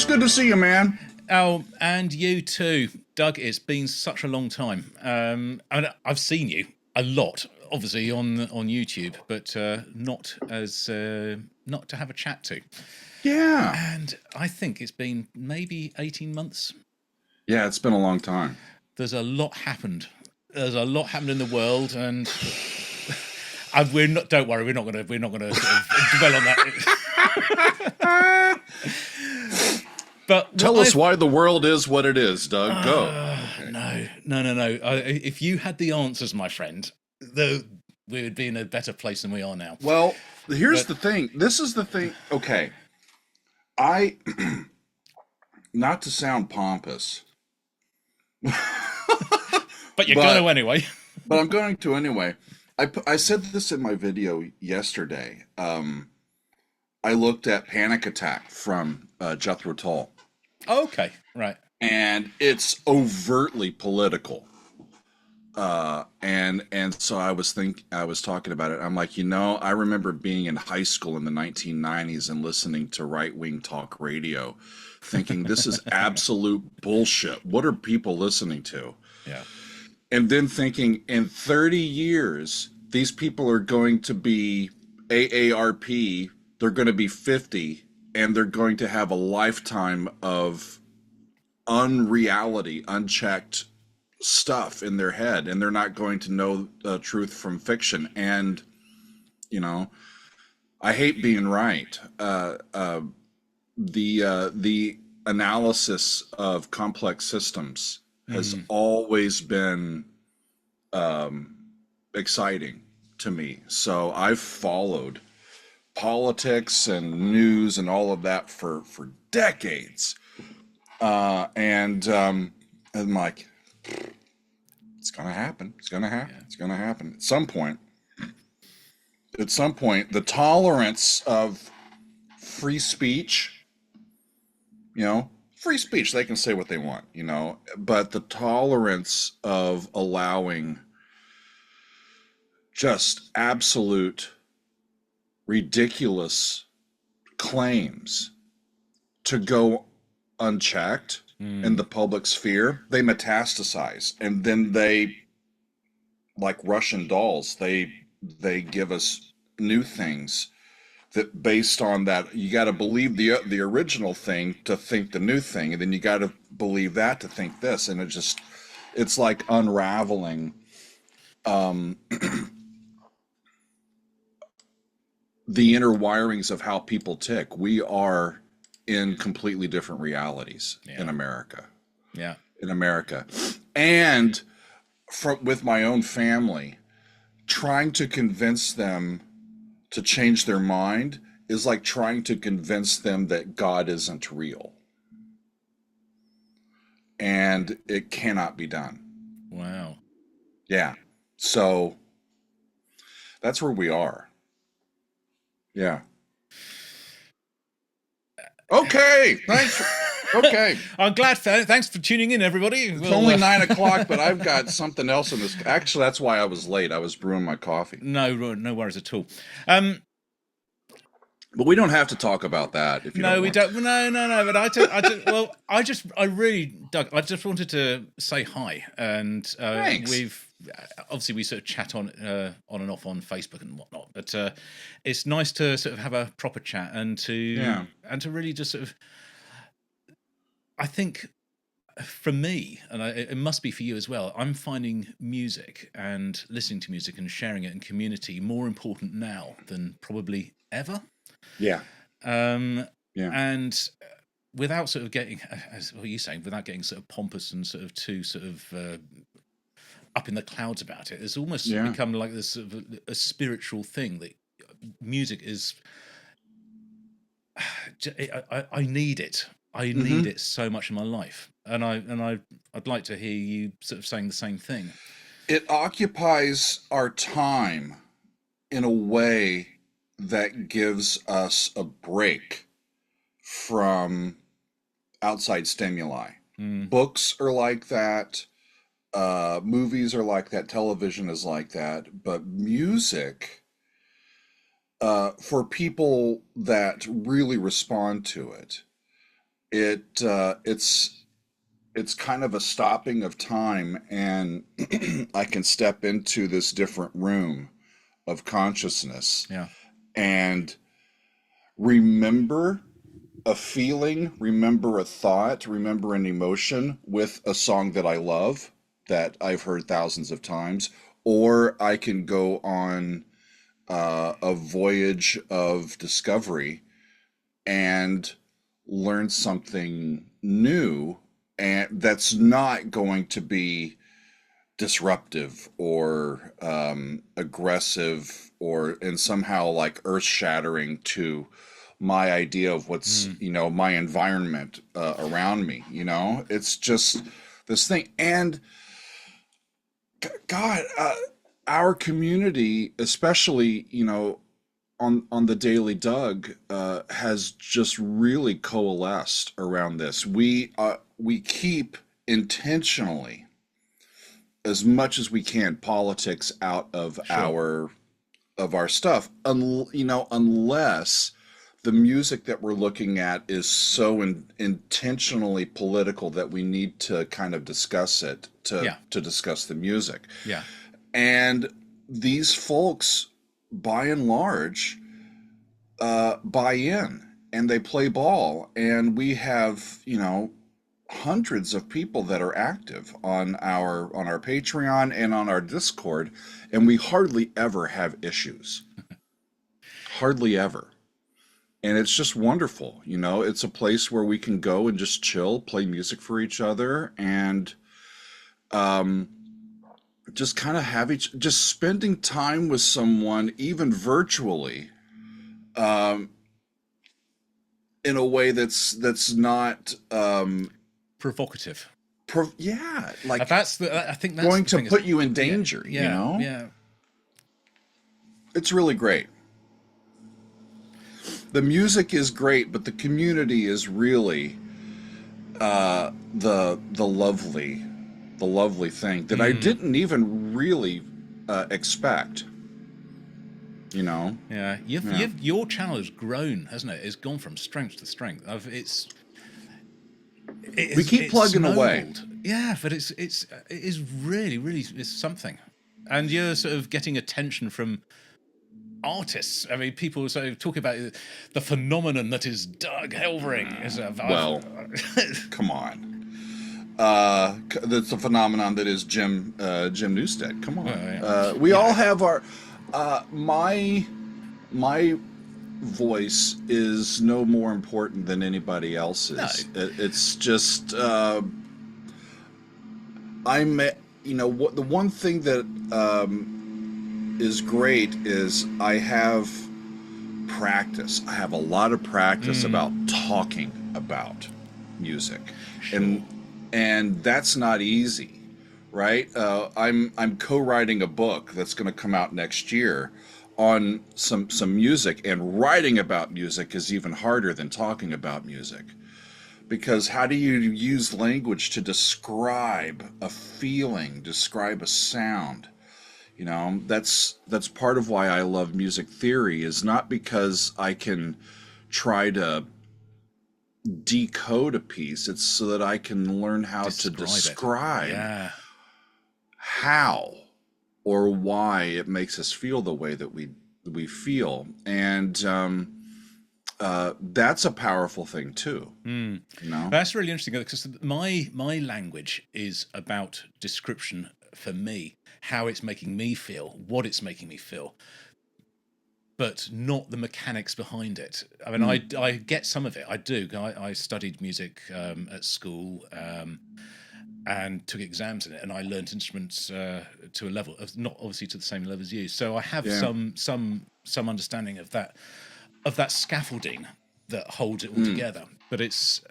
It's good to see you, man. Oh, and you too, Doug. It's been such a long time. And I've seen you a lot, obviously on YouTube, but not to have a chat to. Yeah. And I think it's been maybe 18 months. Yeah, it's been a long time. There's a lot happened. There's a lot happened in the world, and we're not. Don't worry, we're not going to sort of dwell on that. But Tell us why the world is what it is, Doug. Go. Okay. No. If you had the answers, my friend, we would be in a better place than we are now. Well, here's the thing. This is the thing. Okay. Not to sound pompous. But you're going to anyway. But I'm going to anyway. I said this in my video yesterday. I looked at Panic Attack from Jethro Tull. Okay, right. And it's overtly political. And so I was talking about it. I'm like, I remember being in high school in the 1990s and listening to right-wing talk radio, thinking this is absolute bullshit. What are people listening to? Yeah. And then thinking in 30 years, these people are going to be AARP, they're going to be 50, and they're going to have a lifetime of unreality, unchecked stuff in their head, and they're not going to know truth from fiction. And I hate being right. The analysis of complex systems has always been exciting to me. So I've followed politics and news and all of that for decades. And I'm like, it's going to happen. It's going to happen. Yeah. It's going to happen. At some point, the tolerance of free speech, free speech, they can say what they want, but the tolerance of allowing just absolute ridiculous claims to go unchecked in the public sphere, they metastasize, and then they, like Russian dolls, they give us new things that based on that, you got to believe the original thing to think the new thing, and then you got to believe that to think this, and it's like unraveling the inner wirings of how people tick. We are in completely different realities in America. Yeah. In America. And with my own family, trying to convince them to change their mind is like trying to convince them that God isn't real. And it cannot be done. Wow. Yeah. So that's where we are. Yeah. Okay. Thanks. Okay. I'm glad. Thanks for tuning in, everybody. It's only 9 o'clock, but I've got something else in this. Actually, that's why I was late. I was brewing my coffee. No worries at all. But we don't have to talk about that. If you no, don't we want don't. No. But I really, Doug, I just wanted to say hi, and Thanks. we sort of chat on and off on Facebook and whatnot. But it's nice to sort of have a proper chat and to really just sort of. I think for me, and it must be for you as well, I'm finding music and listening to music and sharing it in community more important now than probably ever. Yeah. And without sort of getting, as what are you saying, without getting sort of pompous and sort of too sort of up in the clouds about it, it's almost become like this sort of a spiritual thing that music is. I need it. I need it so much in my life, and I'd like to hear you sort of saying the same thing. It occupies our time in a way that gives us a break from outside stimuli. Books are like that. Movies are like that. Television is like that. But music, for people that really respond to it, It's kind of a stopping of time, and I can step into this different room of consciousness Yeah. and remember a feeling, remember a thought, remember an emotion with a song that I love that I've heard thousands of times, or I can go on a voyage of discovery and learn something new, and that's not going to be disruptive or aggressive or and somehow like earth shattering to my idea of what's my environment around me. It's just this thing. And God, our community, especially on the Daily Doug, has just really coalesced around this. We keep intentionally, as much as we can, politics out of Sure. our stuff, unless the music that we're looking at is so intentionally political that we need to kind of discuss it Yeah. to discuss the music. Yeah. And these folks, by and large, buy in and they play ball, and we have hundreds of people that are active on our Patreon and on our Discord, and we hardly ever have issues. Hardly ever. And it's just wonderful. It's a place where we can go and just chill, play music for each other, and just kind of just spending time with someone, even virtually, in a way that's not Provocative. yeah, like I think that's going the to thing. put you in danger. Yeah. Yeah. It's really great. The music is great, but the community is really the lovely thing that I didn't even really expect. Yeah. Your channel has grown, hasn't it? It's gone from strength to strength. We keep plugging away. Snowballed. Yeah, but it is really it's something, and you're sort of getting attention from artists. I mean, people sort of talk about the phenomenon that is Doug Helvering. Well, come on. That's a phenomenon that is Jim Newstead. Come on. We all have our my voice is no more important than anybody else's. No. It's just the one thing that is great is I have practice. I have a lot of practice about talking about music. Sure. And that's not easy, right? I'm co-writing a book that's going to come out next year on some music, and writing about music is even harder than talking about music, because how do you use language to describe a feeling, describe a sound? That's part of why I love music theory, is not because I can try to decode a piece. It's so that I can learn how to describe how or why it makes us feel the way that we feel. And that's a powerful thing too. That's really interesting, because my language is about description for me, how it's making me feel, what it's making me feel, but not the mechanics behind it. I mean, I get some of it. I do. I studied music at school and took exams in it, and I learned instruments to a level of, not obviously to the same level as you. So I have some understanding of that scaffolding that holds it all together. But it's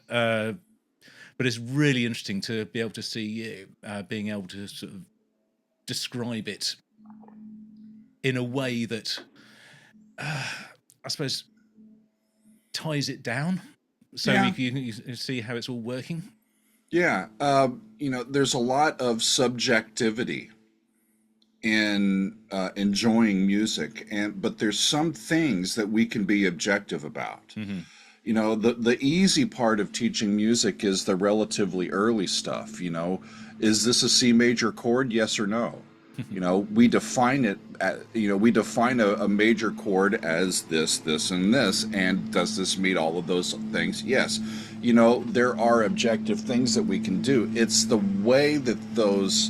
really interesting to be able to see you being able to sort of describe it in a way that I suppose ties it down, so you can see how it's all working. Yeah, there's a lot of subjectivity in enjoying music, but there's some things that we can be objective about. You know, the easy part of teaching music is the relatively early stuff. You know, is this a C major chord? Yes or no? You know, we define it at, we define a major chord as this, this, and this, and does this meet all of those things? Yes. You know, there are objective things that we can do. It's the way that those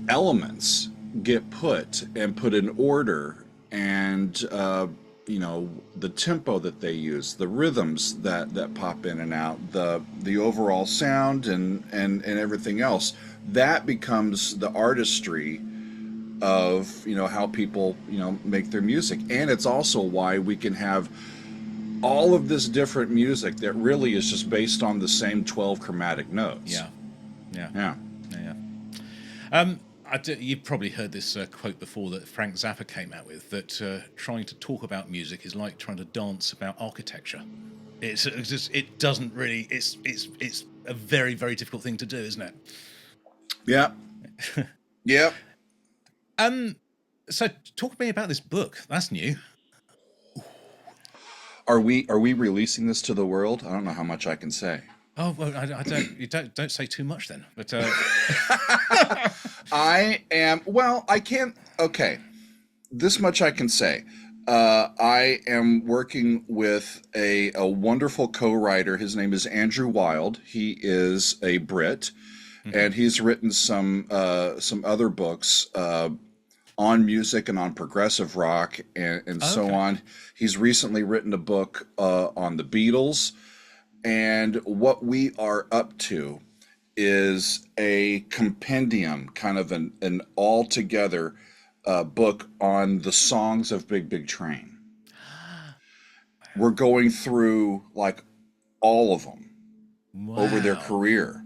elements get put in order, and the tempo that they use, the rhythms that pop in and out, the overall sound, and everything else, that becomes the artistry of how people make their music. And it's also why we can have all of this different music that really is just based on the same 12 chromatic notes. Yeah. You've probably heard this quote before that Frank Zappa came out with, that trying to talk about music is like trying to dance about architecture. It's a very, very difficult thing to do, isn't it? Yeah. Yeah. So talk to me about this book. That's new. Are we releasing this to the world? I don't know how much I can say. Oh well, I don't. You don't say too much then. But I am. Well, I can't. Okay, this much I can say. I am working with a wonderful co-writer. His name is Andrew Wilde. He is a Brit, and he's written some other books on music and on progressive rock and so on. He's recently written a book on the Beatles. And what we are up to is a compendium, kind of an all-together book on the songs of Big Big Train. We're going through like all of them over their career.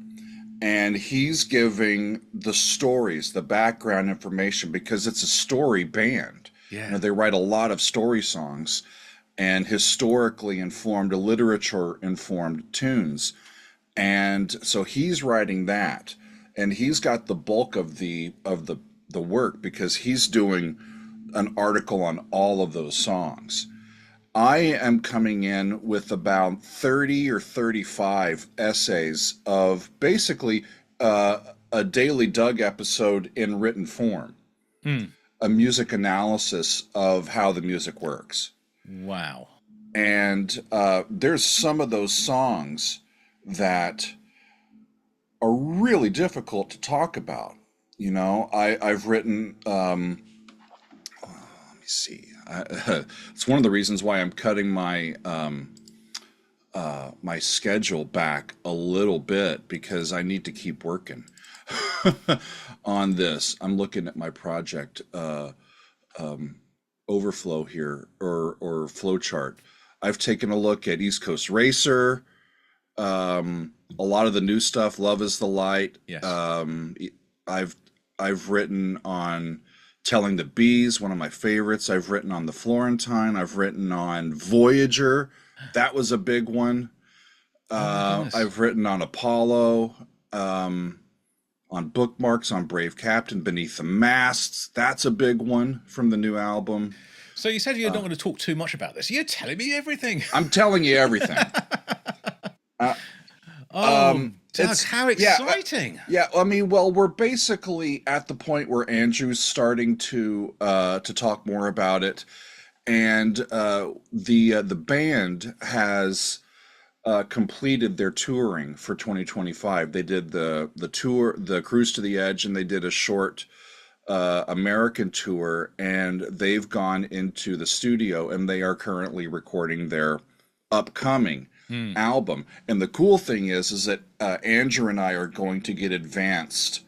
And he's giving the stories, the background information, because it's a story band. Yeah. They write a lot of story songs and historically informed, literature-informed tunes. And so he's writing that. And he's got the bulk of the work, because he's doing an article on all of those songs. I am coming in with about 30 or 35 essays of basically a Daily Doug episode in written form, a music analysis of how the music works. Wow. And there's some of those songs that are really difficult to talk about. I've written, let me see. It's one of the reasons why I'm cutting my my schedule back a little bit, because I need to keep working on this. I'm looking at my project overflow here, or flowchart. I've taken a look at East Coast Racer, a lot of the new stuff, Love is the Light. Yes. I've written on Telling the Bees, one of my favorites. I've written on the Florentine. I've written on Voyager. That was a big one. I've written on Apollo, on Bookmarks, on Brave Captain, Beneath the Masts. That's a big one from the new album. So you said you're not going to talk too much about this. You're telling me everything. I'm telling you everything. Doug, how exciting! Well, we're basically at the point where Andrew's starting to talk more about it, and the band has completed their touring for 2025. They did the tour, the Cruise to the Edge, and they did a short American tour, and they've gone into the studio, and they are currently recording their upcoming album. And the cool thing is that Andrew and I are going to get advanced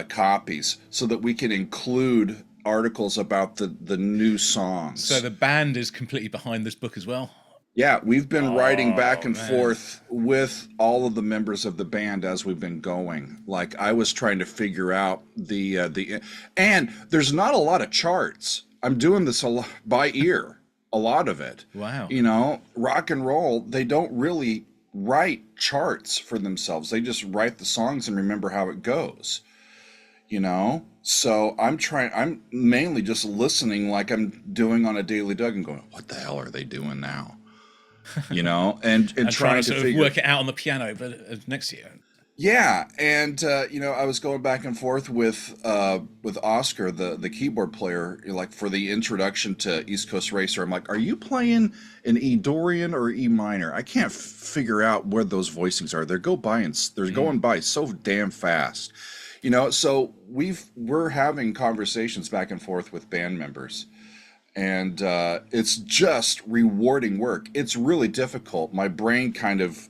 copies so that we can include articles about the new songs. So the band is completely behind this book as well? Yeah, we've been writing back and forth with all of the members of the band as we've been going. Like, I was trying to figure out and there's not a lot of charts. I'm doing this a lot by ear. A lot of it. Wow. Rock and roll, they don't really write charts for themselves. They just write the songs and remember how it goes. So I'm mainly just listening like I'm doing on a Daily Doug and going, what the hell are they doing now? And And trying to trying to sort of figure. work it out on the piano, but next year. Yeah, and I was going back and forth with Oscar, the keyboard player, like for the introduction to East Coast Racer. I'm like, are you playing an E Dorian or E minor? I can't figure out where those voicings are. They're going by so damn fast. So we're having conversations back and forth with band members, and it's just rewarding work. It's really difficult. My brain kind of,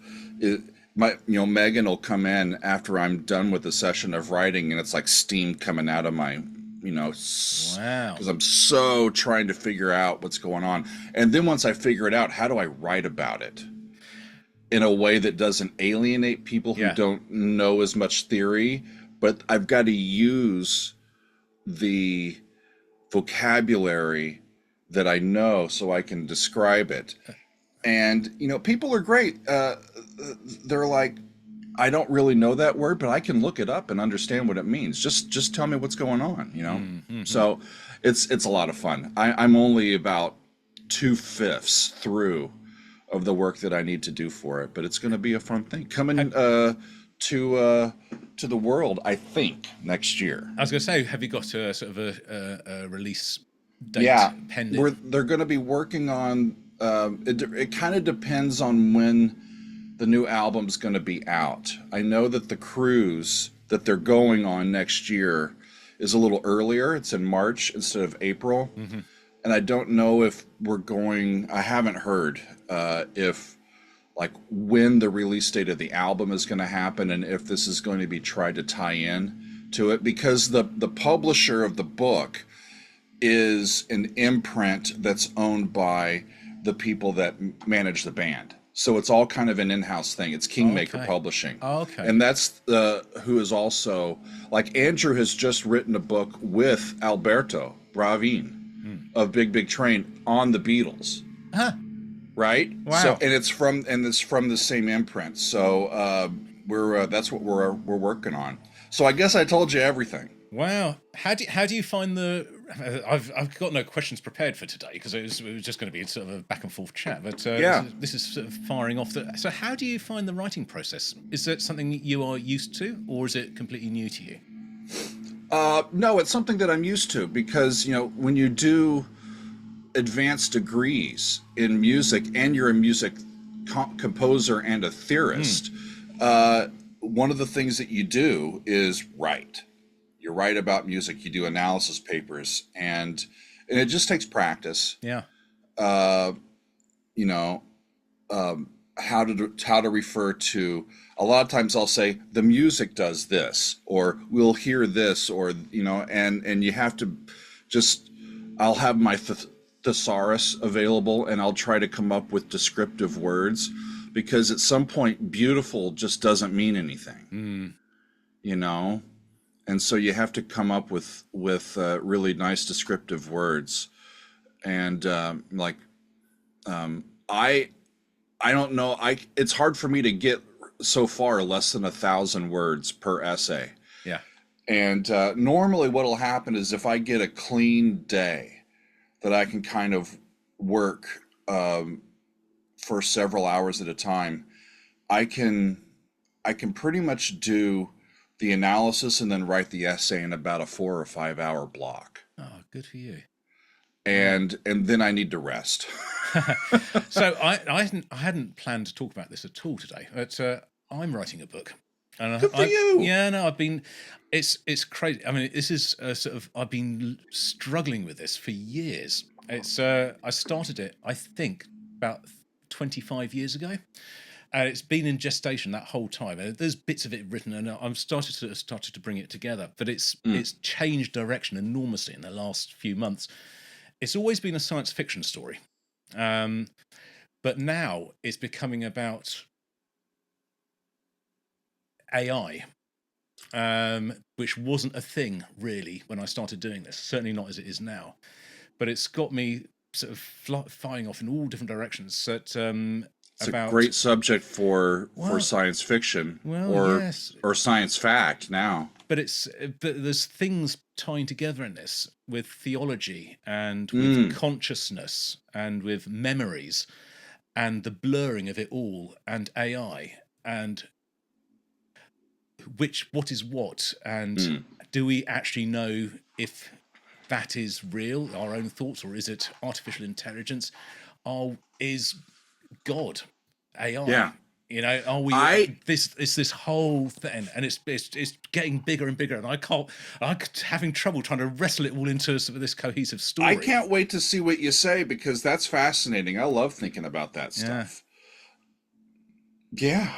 Megan will come in after I'm done with the session of writing, and it's like steam coming out of my, Wow. because I'm so trying to figure out what's going on. And then once I figure it out, how do I write about it in a way that doesn't alienate people who Yeah. don't know as much theory, but I've got to use the vocabulary that I know so I can describe it. And people are great. They're like, I don't really know that word, but I can look it up and understand what it means. Just tell me what's going on. Mm-hmm. So it's a lot of fun. I'm only about 2/5 through of the work that I need to do for it, but it's going to be a fun thing coming to the world, I think, next year. I was going to say, have you got a sort of a release date Yeah, pending? they're going to be working on. It kind of depends on when the new album's going to be out. I know that the cruise that they're going on next year is a little earlier. It's in March instead of April. Mm-hmm. And I don't know if we're going. I haven't heard if like when the release date of the album is going to happen, and if this is going to be tried to tie in to it, because the publisher of the book is an imprint that's owned by the people that manage the band. So it's all kind of an in-house thing. It's Kingmaker Okay. Publishing. Okay. And that's who is also, like, Andrew has just written a book with Alberto Bravin of Big Big Train on the Beatles. Huh. Right? Wow. So it's from the same imprint. So that's what we're working on. So I guess I told you everything. Wow. How do you find the? I've got no questions prepared for today because it was just going to be sort of a back and forth chat. But Yeah. this is sort of firing off. So how do you find the writing process? Is that something you are used to, or is it completely new to you? No, it's something that I'm used to because when you do advanced degrees in music and you're a music composer and a theorist, one of the things that you do is write. You write about music, you do analysis papers, and it just takes practice. Yeah. How to refer to. A lot of times I'll say the music does this, or we'll hear this, or and you have to just. I'll have my thesaurus available, and I'll try to come up with descriptive words, because at some point, beautiful just doesn't mean anything. And so you have to come up with really nice descriptive words, and I don't know. It's hard for me to get so far less than 1,000 words per essay. Yeah. And normally, what'll happen is if I get a clean day that I can kind of work for several hours at a time, I can pretty much do the analysis and then write the essay in about a 4 or 5 hour block. Oh, good for you. And then I need to rest. So I hadn't planned to talk about this at all today, but I'm writing a book. And Good for you. Yeah, no, I've been. It's crazy. I mean, this is sort of. I've been struggling with this for years. It's. I started it, I think, about 25 years ago. And it's been in gestation that whole time. And there's bits of it written, and I'm started to bring it together. But it's changed direction enormously in the last few months. It's always been a science fiction story, but now it's becoming about AI, which wasn't a thing really when I started doing this. Certainly not as it is now. But it's got me sort of flying off in all different directions. That It's a about great subject for well, science fiction yes, or science fact now. but there's things tying together in this with theology and with Mm. consciousness and with memories and the blurring of it all and AI and what is what and do we actually know if that is real, our own thoughts, or is it artificial intelligence? Is God AI? Yeah. You know, are we this whole thing, and it's getting bigger and bigger, and I'm having trouble trying to wrestle it all into this cohesive story. I can't wait to see what you say, because that's fascinating. I love thinking about that stuff. Yeah.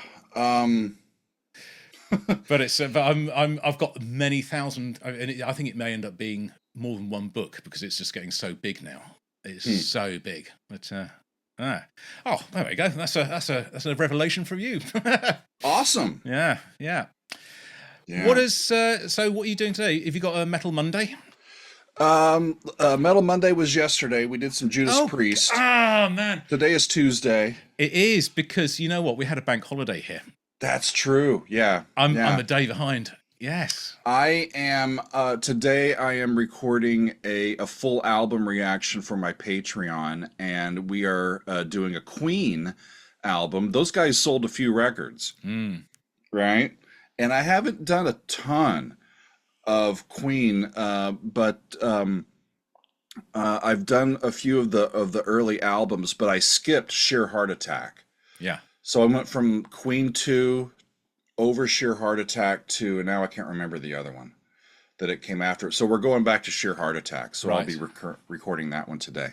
But I've got many thousand, and I think it may end up being more than one book because it's just getting so big now. It's so big, but oh, there we go. That's a revelation from you. Awesome. Yeah. What is so? What are you doing today? Have you got a Metal Monday? Metal Monday was yesterday. We did some Judas Priest. Oh man. Today is Tuesday. It is, because you know what? We had a bank holiday here. That's true. Yeah. I'm a day behind. Yes. I am today I am recording a full album reaction for my Patreon, and we are doing a Queen album. Those guys sold a few records. Right? And I haven't done a ton of Queen, but I've done a few of the early albums, but I skipped Sheer Heart Attack. Yeah. So I went from Queen 2 over Sheer Heart Attack to, and now I can't remember the other one that it came after. So we're going back to Sheer Heart Attack. So I'll be recording that one today.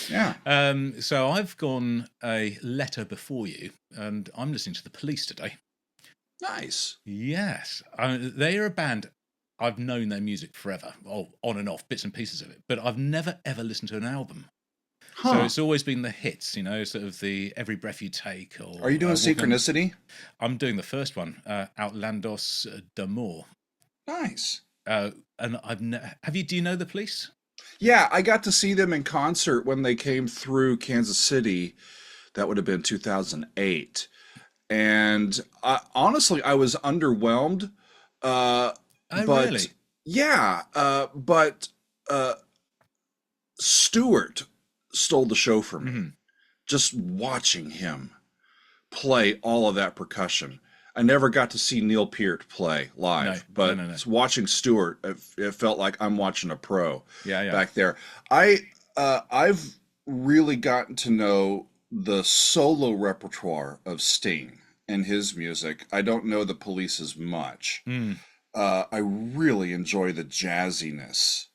Yeah. So I've gone a letter before you, and I'm listening to The Police today. Nice. Yes. They are a band. I've known their music forever, on and off, bits and pieces of it, but I've never ever listened to an album. Huh. So it's always been the hits, you know, sort of the Every Breath You Take. Or are you doing Synchronicity? I'm doing the first one, Outlandos d'Amour. Nice. And do you know The Police? Yeah, I got to see them in concert when they came through Kansas City. That would have been 2008. And honestly, I was underwhelmed. But really? Yeah, but Stewart stole the show for me. Just watching him play all of that percussion. I never got to see Neil Peart play live, but watching Stewart, it felt like I'm watching a pro back there. I've really gotten to know the solo repertoire of Sting and his music. I don't know The Police as much. I really enjoy the jazziness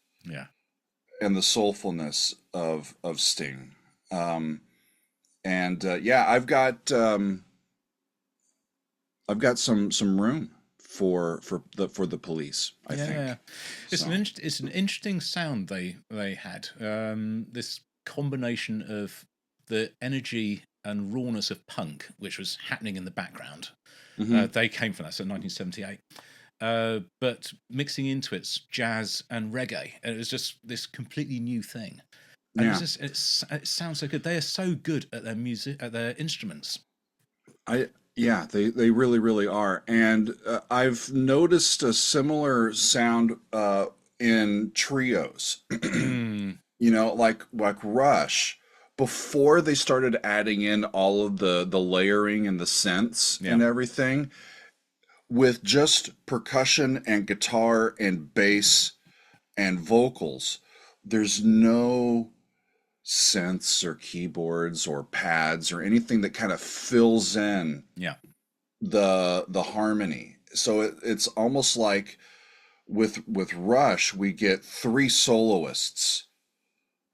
and the soulfulness of Sting. I've got some room for the Police, I think. It's an interesting sound they had. This combination of the energy and rawness of punk, which was happening in the background. They came from that, so 1978. But mixing into it's jazz and reggae, and it was just this completely new thing. And it sounds so good. They are so good at their music, at their instruments. They really, really are. And I've noticed a similar sound in trios. You know, like Rush. Before they started adding in all of the layering and the synths and everything, with just percussion and guitar and bass and vocals, there's no synths or keyboards or pads or anything that kind of fills in the harmony. So it's almost like with Rush, we get three soloists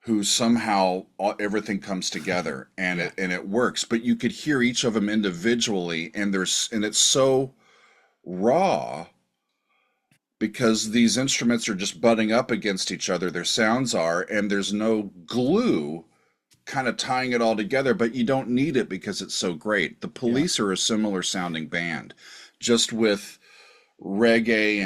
who somehow everything comes together and it works. But you could hear each of them individually, and it's so raw because these instruments are just butting up against each other. Their sounds are, and there's no glue kind of tying it all together, but you don't need it because it's so great. The Police are a similar sounding band, just with reggae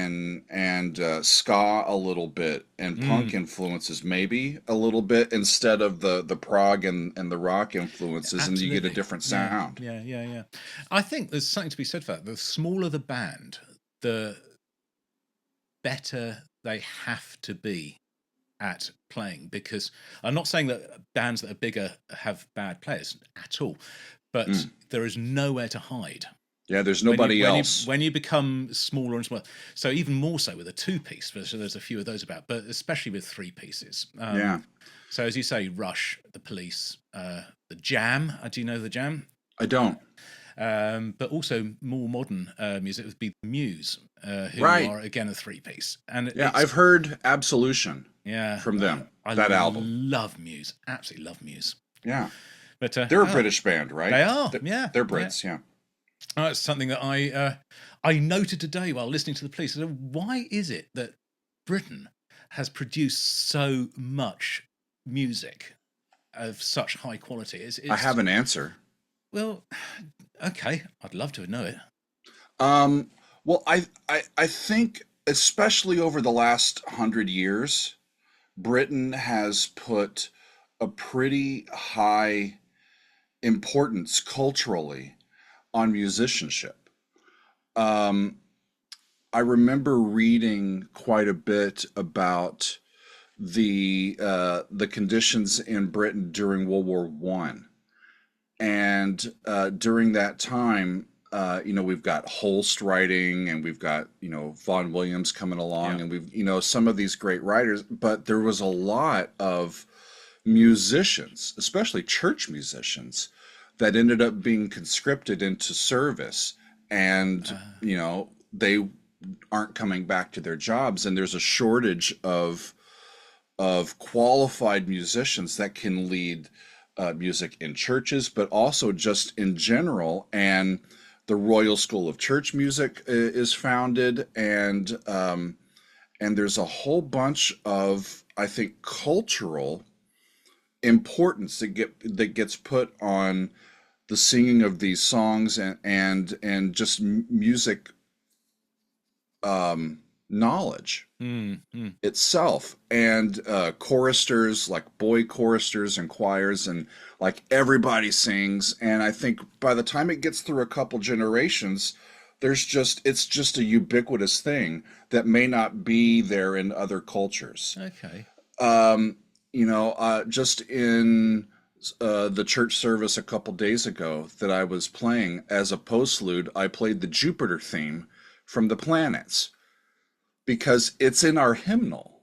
and ska a little bit, and punk Mm, influences maybe a little bit, instead of the prog and the rock influences, and you get a absolutely. different Yeah, sound. yeah, yeah, yeah. I think there's something to be said for that. The smaller the band, the better they have to be at playing, because I'm not saying that bands that are bigger have bad players at all, but Mm. there is nowhere to hide Yeah, there's when you nobody else. become smaller and smaller. So even more so with a two piece, so there's a few of those about, but especially with three pieces. Yeah, So as you say, Rush, the Police, the Jam. Do you know the Jam? I don't. But also more modern music would be Muse, who Right. are again a three piece, and Yeah, it's I've heard Absolution yeah, from them, I that album. love Muse, absolutely love Muse. Yeah. But They're a British band, right? they are, yeah, They're yeah. Brits, yeah. That's something that I noted today while listening to the Police. So why is it that Britain has produced so much music of such high quality? I It's have an answer. well, okay, I'd love to know it. Um, well, I think, especially over the last 100 years, Britain has put a pretty high importance culturally on musicianship. Um, I remember reading quite a bit about the conditions in Britain during World War I, and during that time, we've got Holst writing, and we've got Vaughan Williams coming along, Yeah, and we've some of these great writers, but there was a lot of musicians, especially church musicians, that ended up being conscripted into service, and they aren't coming back to their jobs, and there's a shortage of qualified musicians that can lead music in churches, but also just in general. And the Royal School of Church Music is founded, and there's a whole bunch of, I think, cultural importance that gets put on the singing of these songs, and just music knowledge mm, mm. itself, and choristers, like boy choristers and choirs, and like everybody sings. And I think by the time it gets through a couple generations, it's just a ubiquitous thing that may not be there in other cultures. Okay, Just in the church service a couple days ago that I was playing as a postlude, I played the Jupiter theme from the planets, because it's in our hymnal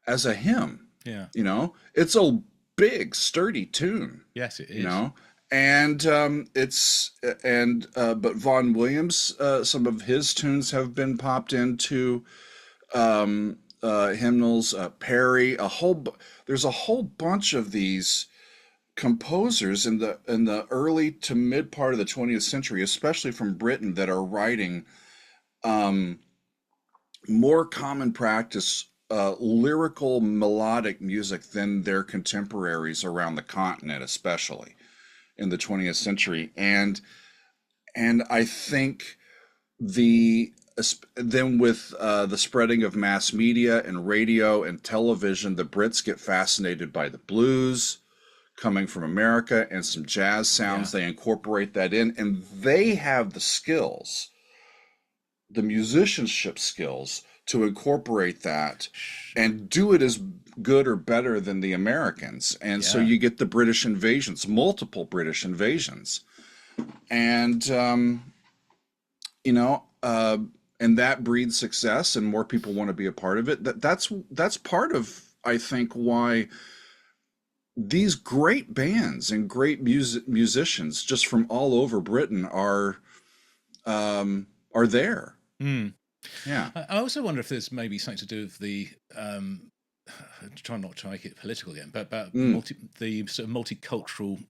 as a hymn. yeah, It's a big, sturdy tune. yes, it You is. know, and it's and but Vaughan Williams, some of his tunes have been popped into hymnals. Perry, there's a whole bunch of these composers in the early to mid part of the 20th century, especially from Britain, that are writing um, more common practice lyrical melodic music than their contemporaries around the continent, especially in the 20th century. And I think the then with the spreading of mass media and radio and television, the Brits get fascinated by the blues coming from America and some jazz Yeah, sounds. They incorporate that in, and they have the skills, the musicianship skills, to incorporate that and do it as good or better than the Americans. And so yeah. you get the British invasions, multiple British invasions. And, you know, uh, and that breeds success, and more people want to be a part of it. That's part of, I think, why these great bands and great musicians just from all over Britain are there. Mm. Yeah. I also wonder if there's maybe something to do with the try not to make it political again, but Mm. the sort of multicultural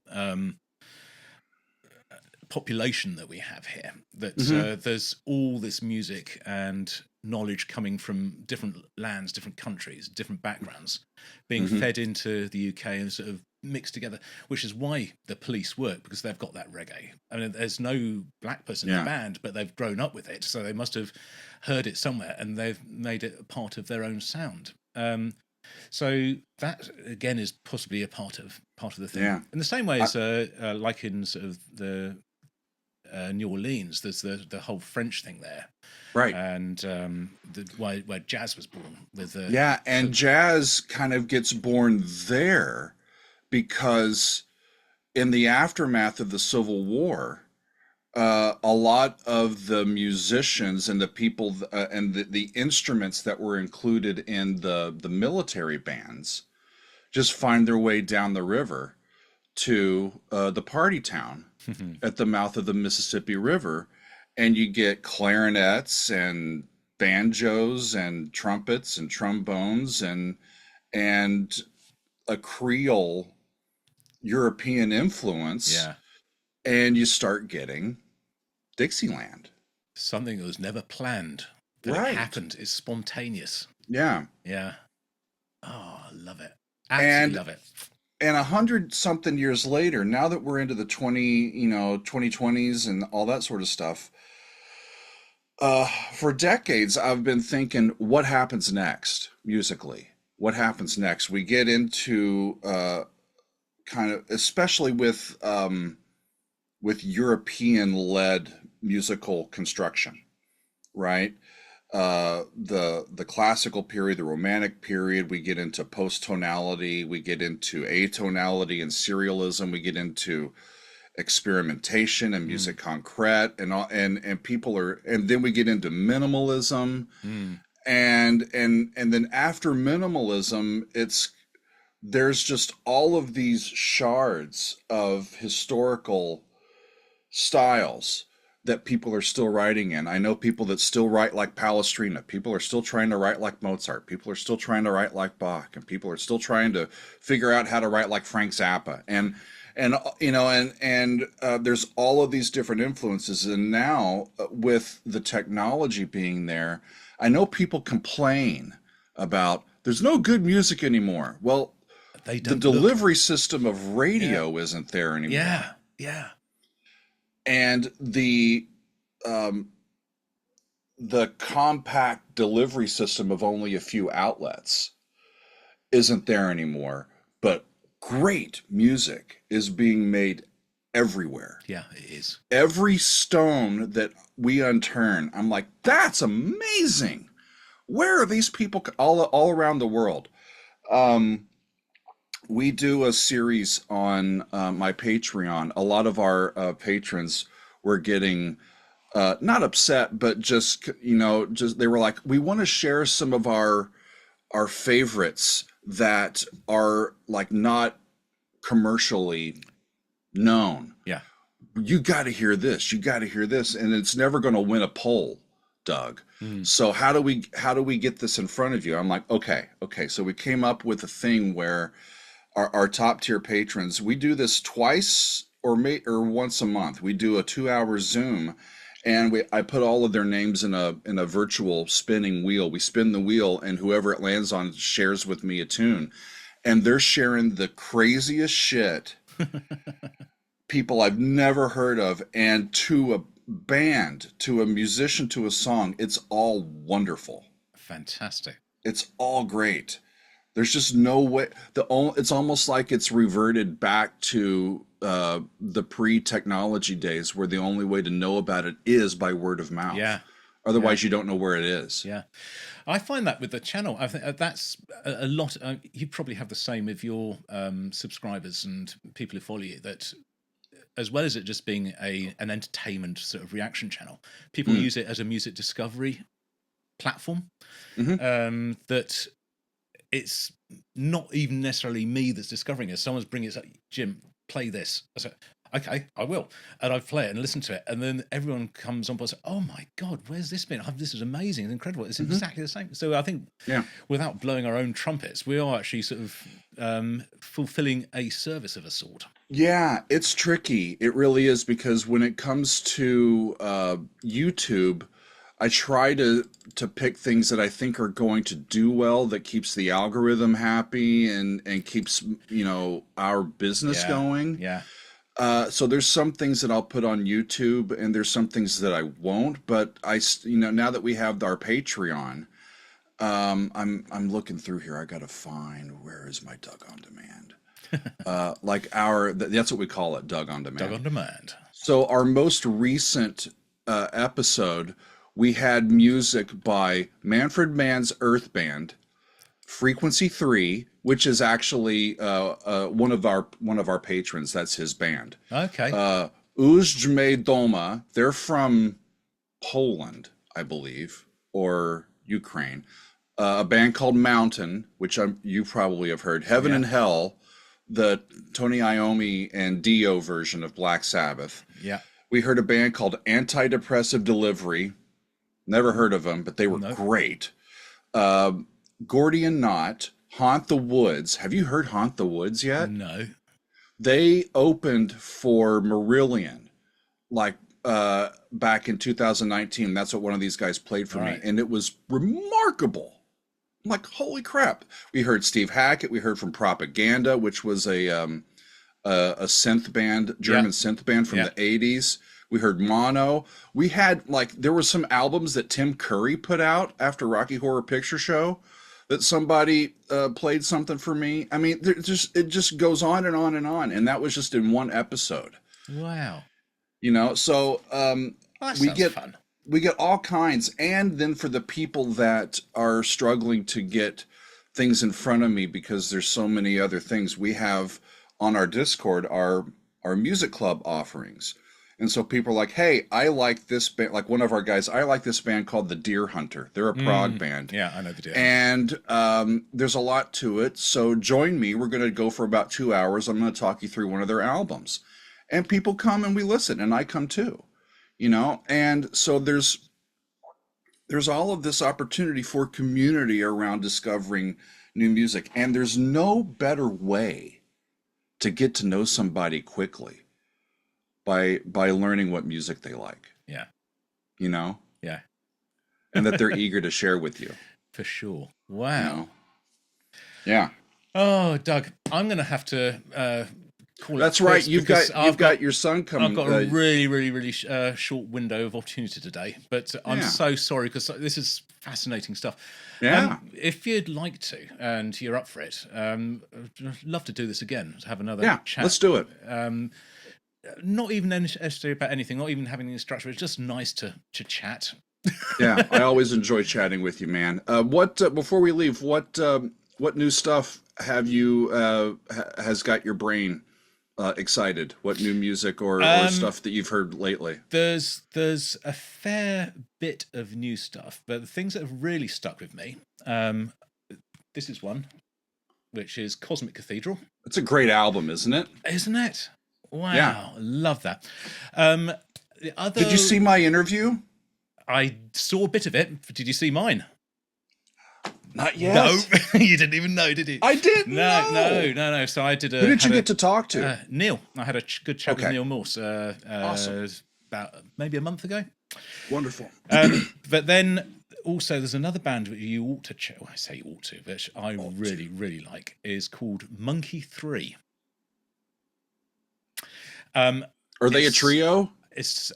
population that we have here. That Hmm. there's all this music, and knowledge coming from different lands, different countries, different backgrounds, being fed into the UK and sort of mixed together, which is why the Police work, because they've got that reggae. I mean, there's no black person in the band, but they've grown up with it, so they must have heard it somewhere, and they've made it a part of their own sound. So that again is possibly a part of the thing. Yeah. In the same way as like in sort of the New Orleans, there's the whole French thing there, right? And where jazz was born. With and jazz kind of gets born there because in the aftermath of the Civil War, a lot of the musicians and the people and the instruments that were included in the military bands just find their way down the river to the party town at the mouth of the Mississippi River, and you get clarinets and banjos and trumpets and trombones and a Creole European influence, and you start getting Dixieland. Something that was never planned. That it happened. It's spontaneous. Yeah. Yeah. Oh, I love it. Absolutely love it. And 100-something years later, now that we're into the 2020s and all that sort of stuff, for decades I've been thinking, what happens next musically? What happens next? We get into kind of, especially with European-led musical construction, right? The classical period, the Romantic period, we get into post-tonality, we get into atonality and serialism, we get into experimentation and musique concrète, and people are, and then we get into minimalism, and then after minimalism, there's just all of these shards of historical styles that people are still writing in. I know people that still write like Palestrina. People are still trying to write like Mozart. People are still trying to write like Bach, and people are still trying to figure out how to write like Frank Zappa. And there's all of these different influences. And now with the technology being there, I know people complain about there's no good music anymore. Well, the delivery system of radio isn't there anymore. Yeah. And the compact delivery system of only a few outlets isn't there anymore. But great music is being made everywhere. Yeah, it is. Every stone that we unturn, I'm like, that's amazing. Where are these people all around the world? We do a series on my Patreon. A lot of our patrons were getting not upset, but just they were like, we want to share some of our favorites that are like not commercially known. Yeah. You got to hear this. You got to hear this, and it's never going to win a poll, Doug. So how do we get this in front of you? I'm like, okay. So we came up with a thing where our top tier patrons, we do this twice or once a month. We do a 2-hour Zoom, and I put all of their names in a virtual spinning wheel. We spin the wheel, and whoever it lands on shares with me a tune, and they're sharing the craziest shit people I've never heard of, and to a band, to a musician, to a song, it's all wonderful. Fantastic. It's all great. There's just no way. It's almost like it's reverted back to the pre-technology days, where the only way to know about it is by word of mouth. Yeah. Otherwise, you don't know where it is. Yeah. I find that with the channel, I think that's a lot. You probably have the same with your subscribers and people who follow you, that as well as it just being an entertainment sort of reaction channel, people use it as a music discovery platform. That it's not even necessarily me that's discovering it. Someone's bringing it, like, Jim, play this. I said, okay, I will. And I play it and listen to it. And then everyone comes on board and says, oh my God, where's this been? This is amazing. It's incredible. It's exactly the same. So I think without blowing our own trumpets, we are actually sort of fulfilling a service of a sort. Yeah, it's tricky. It really is, because when it comes to YouTube, I try to pick things that I think are going to do well, that keeps the algorithm happy and keeps, our business Yeah. going. Yeah. So there's some things that I'll put on YouTube, and there's some things that I won't. But now that we have our Patreon, I'm looking through here. I gotta find, where is my Doug on Demand? That's what we call it, Doug on Demand. Doug on Demand. So our most recent episode, we had music by Manfred Mann's Earth Band, Frequency 3, which is actually one of our patrons. That's his band. Okay. Uzdźme Doma. They're from Poland, I believe, or Ukraine. A band called Mountain, which you probably have heard. Heaven and Hell, the Tony Iommi and Dio version of Black Sabbath. Yeah. We heard a band called Antidepressive Delivery. Never heard of them, but they were great. Gordian Knot, Haunt the Woods. Have you heard Haunt the Woods yet? No. They opened for Marillion, back in 2019. That's what one of these guys played for me, and it was remarkable. I'm like, holy crap! We heard Steve Hackett. We heard from Propaganda, which was a synth band, German synth band from the 80s. We heard Mono. We had there were some albums that Tim Curry put out after Rocky Horror Picture Show that somebody played something for me. I mean, it just goes on and on and on, and that was just in one episode. Wow. So we get fun. We get all kinds, and then for the people that are struggling to get things in front of me because there's so many other things, we have on our Discord our music club offerings. And so people are like, hey, I like this band, like one of our guys, I like this band called the Deer Hunter. They're a prog band. Yeah, I know the Deer Hunter. And there's a lot to it. So join me. We're going to go for about 2 hours. I'm going to talk you through one of their albums. And people come and we listen, and I come too. And so there's all of this opportunity for community around discovering new music. And there's no better way to get to know somebody quickly by learning what music they like. Yeah. Yeah. And that they're eager to share with you. For sure. Wow. Yeah. Oh, Doug, I'm going to have to call That's it right. You've got got your son coming. I've got a really, really, really short window of opportunity today, but I'm so sorry because this is fascinating stuff. Yeah. If you'd like to, and you're up for it, I'd love to do this again. Have another chat. Let's do it. Not even necessarily about anything, not even having any structure. It's just nice to chat. Yeah, I always enjoy chatting with you, man. Before we leave, what new stuff have you has got your brain excited? What new music or stuff that you've heard lately? There's a fair bit of new stuff, but the things that have really stuck with me, this is one, which is Cosmic Cathedral. It's a great album, isn't it? Isn't it? Wow, yeah. Love that. Did you see my interview? I saw a bit of it. Did you see mine? Not yet. No, you didn't even know, did you? I didn't. No. So I did. Who did you get to talk to? Neil. I had a good chat with Neil Morse. Awesome. About maybe a month ago. Wonderful. But then also there's another band that you ought to check. Well, I say you ought to, which I really, really like, is called Monkey 3. Are they a trio?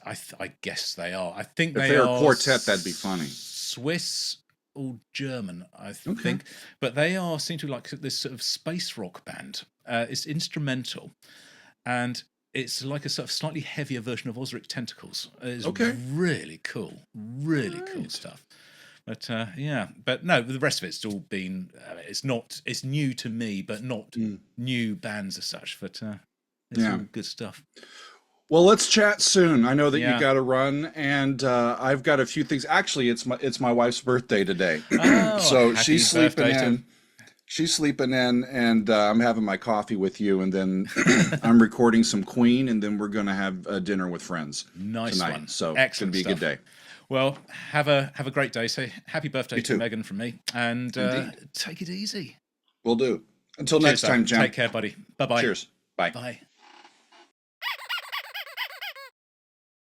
I guess they are. I think if they're a quartet, that'd be funny. Swiss or German, I think. But they seem to like this sort of space rock band. It's instrumental, and it's like a sort of slightly heavier version of Ozric Tentacles. It's really cool, cool stuff. But but no, the rest of it's all been. It's new to me, but not new bands as such. But it's all good stuff. Well, let's chat soon. I know that you got to run, and I've got a few things. Actually, it's my wife's birthday today, so she's sleeping in. She's sleeping in, and I'm having my coffee with you, and then I'm recording some Queen, and then we're going to have dinner with friends tonight. One. So excellent it's going to be a good day. Well, have a great day. Say happy birthday to Megan from me, and take it easy. Will do. Until next time, Jim. Take care, buddy. Bye-bye. Cheers. Bye. Bye.